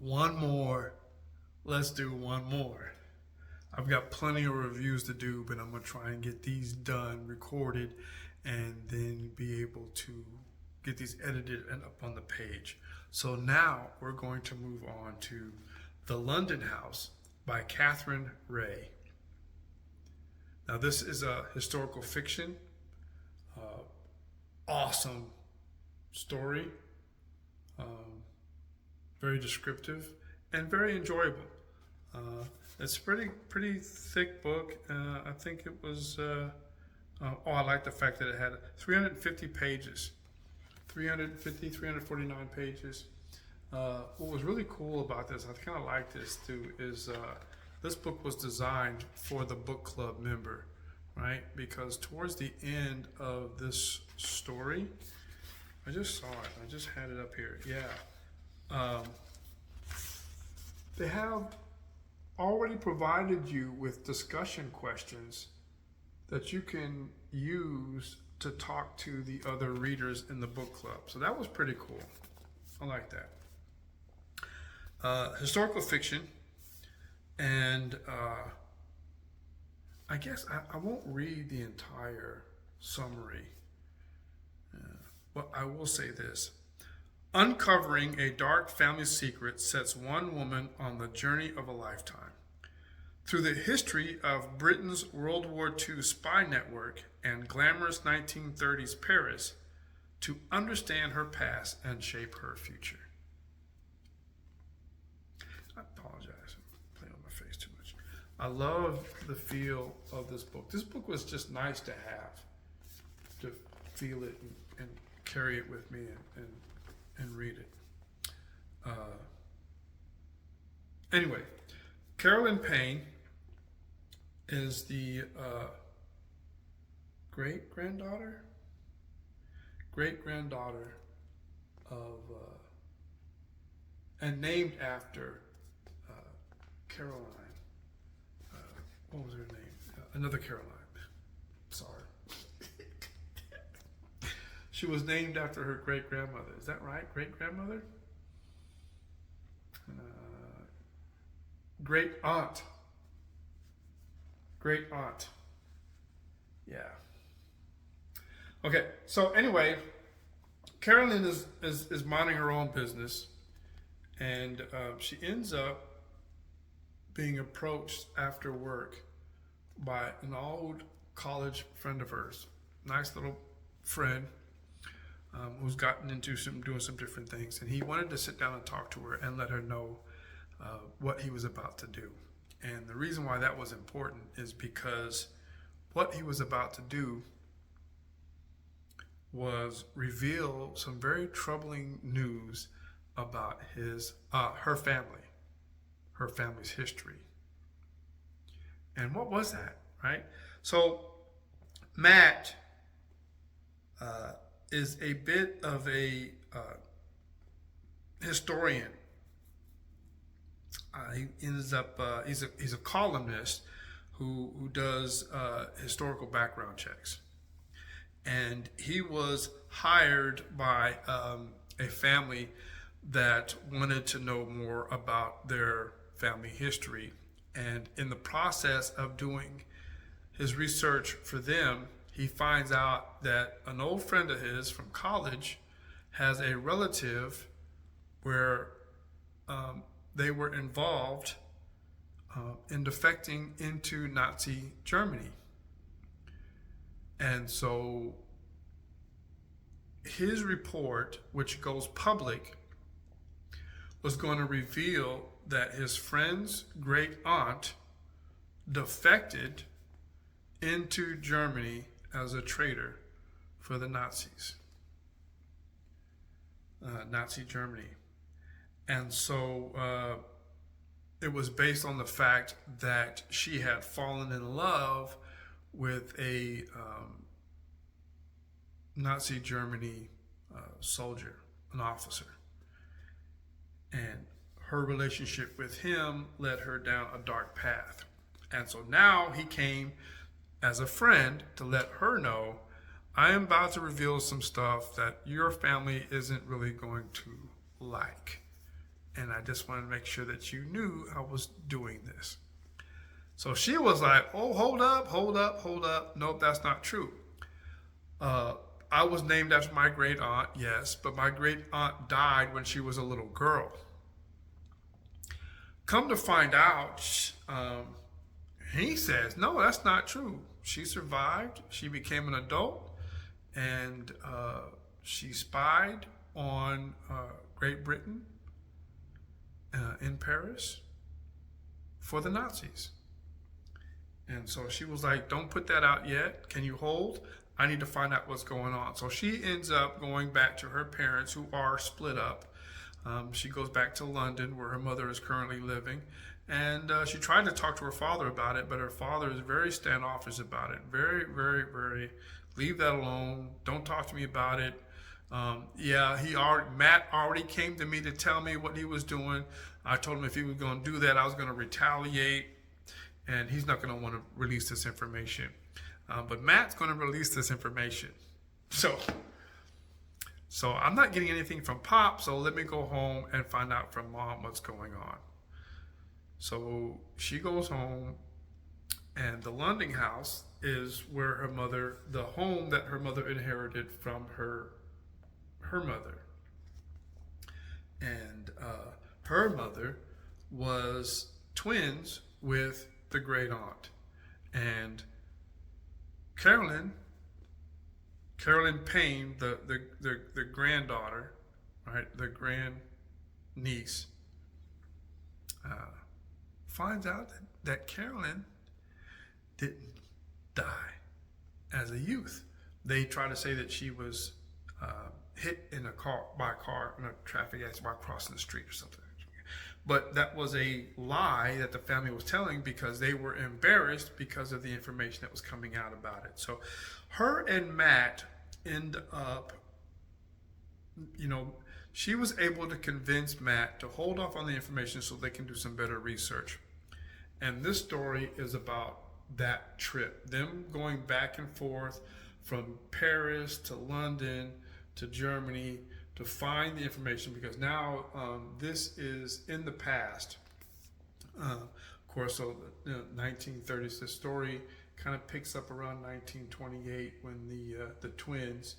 one more. Let's do one more. I've got plenty of reviews to do, but I'm going to try and get these done, recorded, and then be able to get these edited and up on the page. So now we're going to move on to The London House by Katherine Reay. Now this is a historical fiction, awesome story, very descriptive and very enjoyable. It's a pretty thick book. I think it was. I like the fact that it had 350 pages, 349 pages. What was really cool about this, I kind of like this too, is this book was designed for the book club member, right? Because towards the end of this story, I just saw it. I just had it up here. Yeah. They have already provided you with discussion questions that you can use to talk to the other readers in the book club. So that was pretty cool. I like that. Historical fiction, and I guess I won't read the entire summary, but I will say this. Uncovering a dark family secret sets one woman on the journey of a lifetime. Through the history of Britain's World War II spy network and glamorous 1930s Paris, to understand her past and shape her future. I apologize, I'm playing on my face too much. I love the feel of this book. This book was just nice to have, to feel it and carry it with me and read it. Anyway, Carolyn Payne is the great-granddaughter of, and named after Caroline. What was her name? Another Caroline. Sorry. She was named after her great-grandmother. Is that right? Great-grandmother? Great-aunt. Great-aunt. Yeah. Okay, so anyway, Carolyn is minding her own business, and she ends up being approached after work by an old college friend of hers. Nice little friend. Who's gotten into doing some different things, and he wanted to sit down and talk to her and let her know what he was about to do. And the reason why that was important is because what he was about to do was reveal some very troubling news about her family's history. And what was that, right? So Matt is a bit of a historian. He ends up he's a columnist who does historical background checks, and he was hired by a family that wanted to know more about their family history. And in the process of doing his research for them, he finds out that an old friend of his from college has a relative where they were involved in defecting into Nazi Germany. And so his report, which goes public, was going to reveal that his friend's great aunt defected into Germany as a traitor for the Nazis, Nazi Germany. And so it was based on the fact that she had fallen in love with a Nazi Germany soldier, an officer. And her relationship with him led her down a dark path. And so now he came as a friend to let her know, I am about to reveal some stuff that your family isn't really going to like. and I just wanted to make sure that you knew I was doing this. So she was like, oh, hold up, hold up, hold up. Nope, that's not true. I was named after my great aunt, yes, but my great aunt died when she was a little girl. Come to find out, he says, no, that's not true. She survived. She became an adult, and she spied on Great Britain in Paris for the Nazis. And so she was like, don't put that out yet. Can you hold? I need to find out what's going on. So she ends up going back to her parents, who are split up. She goes back to London, where her mother is currently living. And she tried to talk to her father about it, but her father is very standoffish about it. Very, very, very, leave that alone. Don't talk to me about it. Matt already came to me to tell me what he was doing. I told him if he was going to do that, I was going to retaliate. And he's not going to want to release this information. But Matt's going to release this information. So I'm not getting anything from Pop, so let me go home and find out from Mom what's going on. So she goes home, and the London house is where her mother, the home that her mother inherited from her mother. And her mother was twins with the great aunt. And Carolyn Payne, the granddaughter, right, the grand niece, finds out that Carolyn didn't die as a youth. They try to say that she was hit by a car in a traffic accident while crossing the street or something. But that was a lie that the family was telling, because they were embarrassed because of the information that was coming out about it. So her and Matt end up, she was able to convince Matt to hold off on the information so they can do some better research. And this story is about that trip, them going back and forth from Paris to London to Germany to find the information, because now this is in the past. Of course, so 1930s, the story kind of picks up around 1928 when the twins,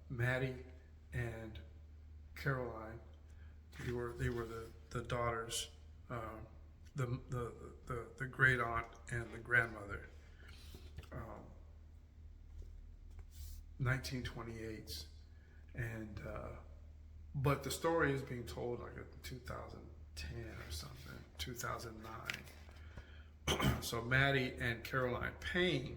Maddie and Caroline, they were the daughters, the great aunt and the grandmother. 1928. And but the story is being told like in 2010 or something, 2009. So Maddie and Caroline Payne,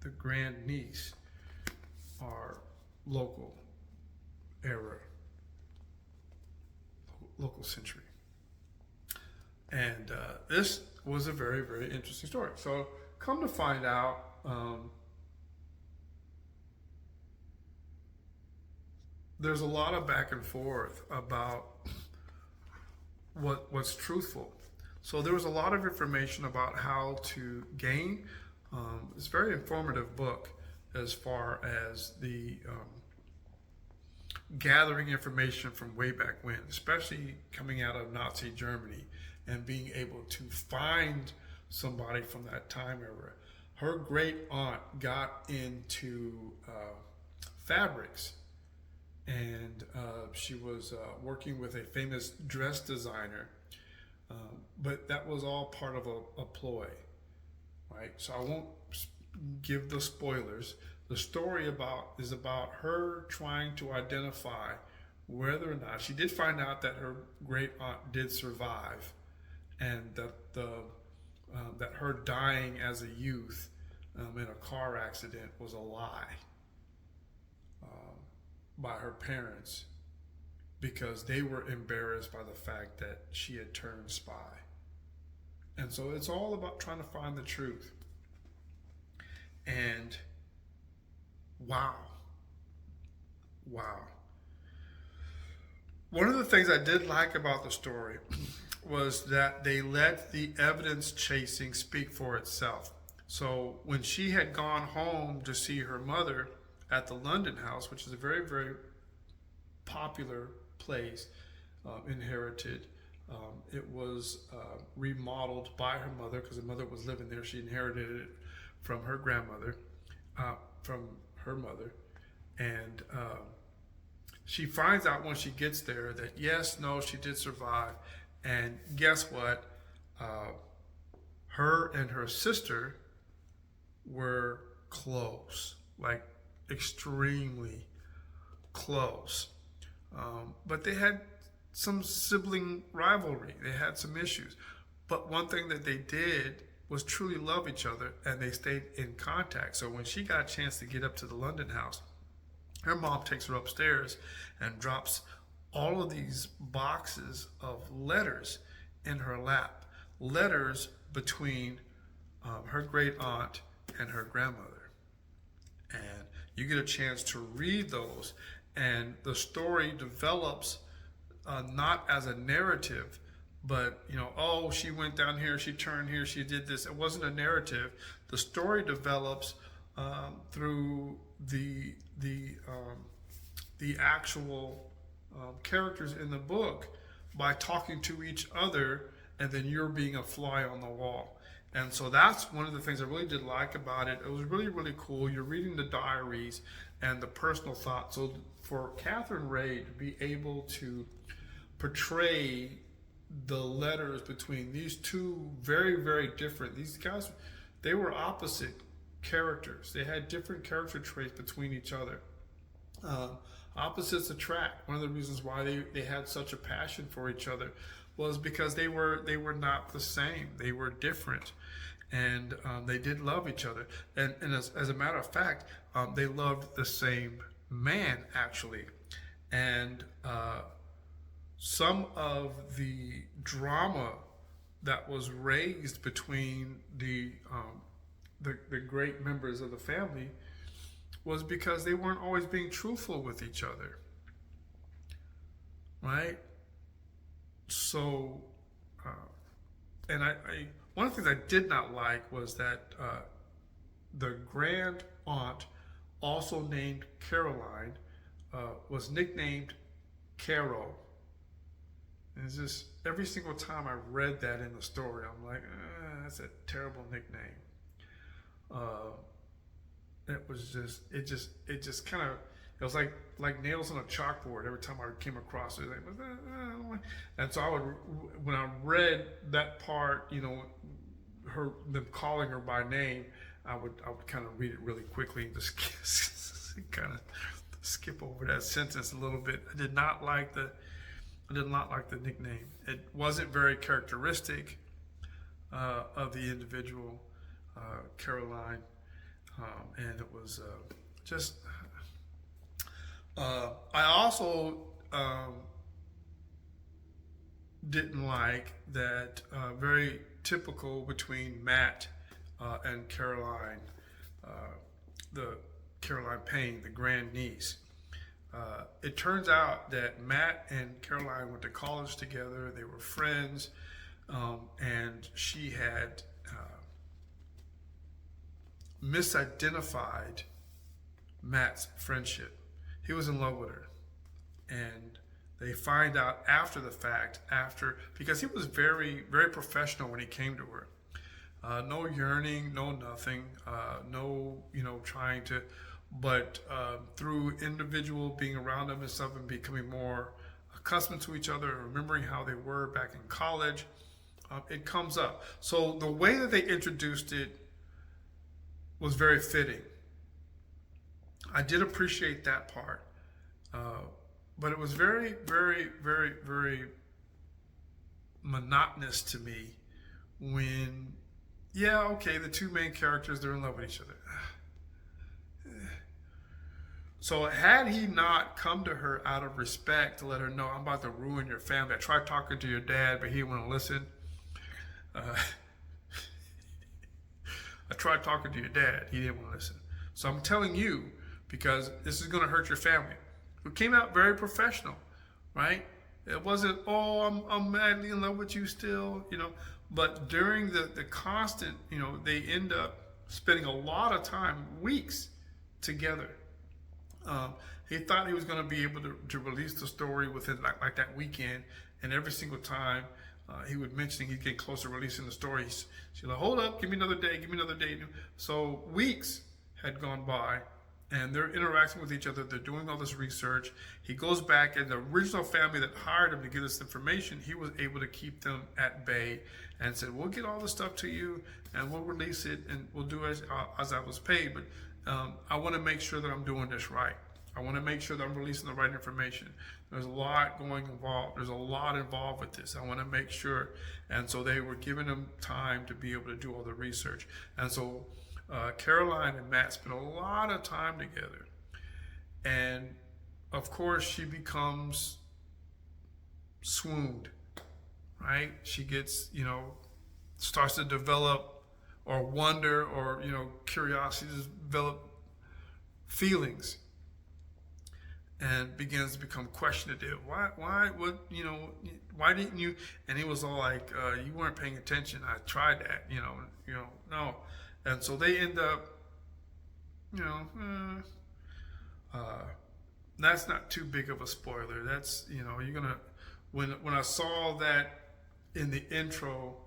the grand niece, are local century. And this was a very, very interesting story. So come to find out, there's a lot of back and forth about what's truthful. So there was a lot of information about how to gain. It's a very informative book as far as the gathering information from way back when, especially coming out of Nazi Germany and being able to find somebody from that time era. Her great aunt got into fabrics. And she was working with a famous dress designer, but that was all part of a ploy, right? So I won't give the spoilers. The story is about her trying to identify whether or not she did find out that her great aunt did survive, and that that her dying as a youth in a car accident was a lie. By her parents, because they were embarrassed by the fact that she had turned spy. And so it's all about trying to find the truth. And wow. One of the things I did like about the story was that they let the evidence chasing speak for itself. So when she had gone home to see her mother at the London house, which is a very, very popular place, inherited. It was remodeled by her mother because her mother was living there. She inherited it from her grandmother, from her mother, and she finds out when she gets there that yes, no, she did survive, and guess what? Her and her sister were close, like extremely close. But they had some sibling rivalry. They had some issues. But one thing that they did was truly love each other, and they stayed in contact. So when she got a chance to get up to the London house, her mom takes her upstairs and drops all of these boxes of letters in her lap. Letters between her great aunt and her grandmother. And you get a chance to read those, and the story develops not as a narrative, but oh, she went down here, she turned here, she did this. It wasn't a narrative. The story develops through the actual characters in the book by talking to each other, and then you're being a fly on the wall. And so that's one of the things I really did like about it. It was really, really cool. You're reading the diaries and the personal thoughts. So for Katherine Reay to be able to portray the letters between these two very, very different, these guys, they were opposite characters. They had different character traits between each other. Opposites attract. One of the reasons why they had such a passion for each other was because they were not the same. They were different, and they did love each other. And as a matter of fact, they loved the same man actually. And some of the drama that was raised between the great members of the family was because they weren't always being truthful with each other, right? So, and I one of the things I did not like was that the grand aunt, also named Caroline, was nicknamed Carol. And it's just every single time I read that in the story, I'm like, that's a terrible nickname. It just kind of, it was like nails on a chalkboard every time I came across it. And so when I read that part, them calling her by name, I would kind of read it really quickly and just kind of skip over that sentence a little bit. I did not like the nickname. It wasn't very characteristic of the individual, Caroline. And it was just. I also didn't like that very typical between Matt and Caroline, the Caroline Payne, the grand niece. It turns out that Matt and Caroline went to college together. They were friends, and she had misidentified Matt's friendship. He was in love with her, and they find out after the fact, because he was very, very professional when he came to her. No yearning, no nothing, no trying to, but through individual being around them and stuff and becoming more accustomed to each other and remembering how they were back in college, it comes up. So the way that they introduced it was very fitting. I did appreciate that part, but it was very, very, very, very monotonous to me when, the two main characters, they're in love with each other. So had he not come to her out of respect to let her know, I'm about to ruin your family. I tried talking to your dad, but he didn't want to listen. I tried talking to your dad. He didn't want to listen. So I'm telling you, because this is going to hurt your family. It came out very professional, right? It wasn't, I'm madly in love with you still, But during the constant, they end up spending a lot of time, weeks together. He thought he was going to be able to release the story within like that weekend, and every single time he would mention he'd get closer to releasing the stories. She's like, "Hold up, give me another day, give me another day." So weeks had gone by, and they're interacting with each other. They're doing all this research. He goes back, and the original family that hired him to get this information, he was able to keep them at bay and said, "We'll get all the stuff to you, and we'll release it, and we'll do as I was paid. But I want to make sure that I'm doing this right. I want to make sure that I'm releasing the right information. There's a lot going involved. There's a lot involved with this. I want to make sure." And so they were giving him time to be able to do all the research. And so Caroline and Matt spent a lot of time together. And of course, she becomes swooned, right? She gets, starts to develop or wonder or, curiosity, to develop feelings, and begins to become questionative. Why didn't you? And he was all like, "You weren't paying attention. I tried that, no." And so they end up, that's not too big of a spoiler. That's, you're gonna, when I saw that in the intro,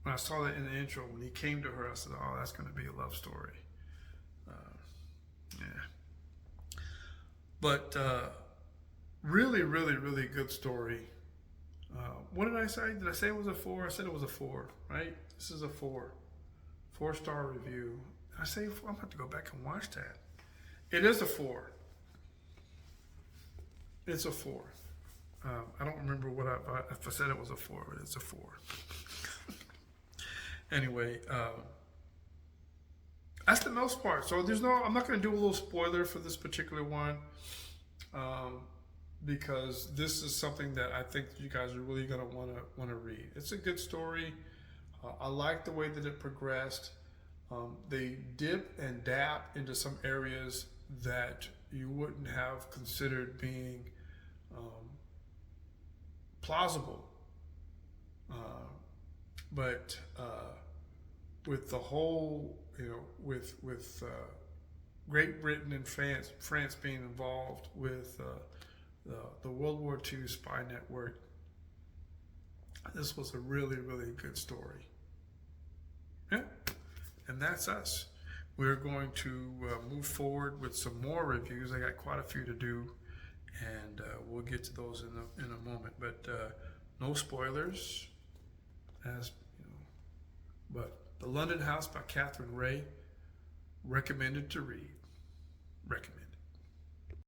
when he came to her, I said, "Oh, that's gonna be a love story." Yeah. But really, really, really good story. What did I say? Did I say it was a 4? I said it was a 4, right? This is a 4. 4-star review. I say, I'm going to have to go back and watch that. It is a 4. It's a 4. I don't remember if I said it was a 4, but it's a 4. Anyway, that's the most part. So I'm not going to do a little spoiler for this particular one, because this is something that I think you guys are really going to want to read. It's a good story. I like the way that it progressed. They dip and dab into some areas that you wouldn't have considered being plausible. But with the whole, with Great Britain and France being involved with the World War II spy network, this was a really, really good story. Yeah, and that's us. We're going to move forward with some more reviews. I got quite a few to do, and we'll get to those in a moment. But no spoilers, but The London House by Katherine Reay, recommended to read. Recommended.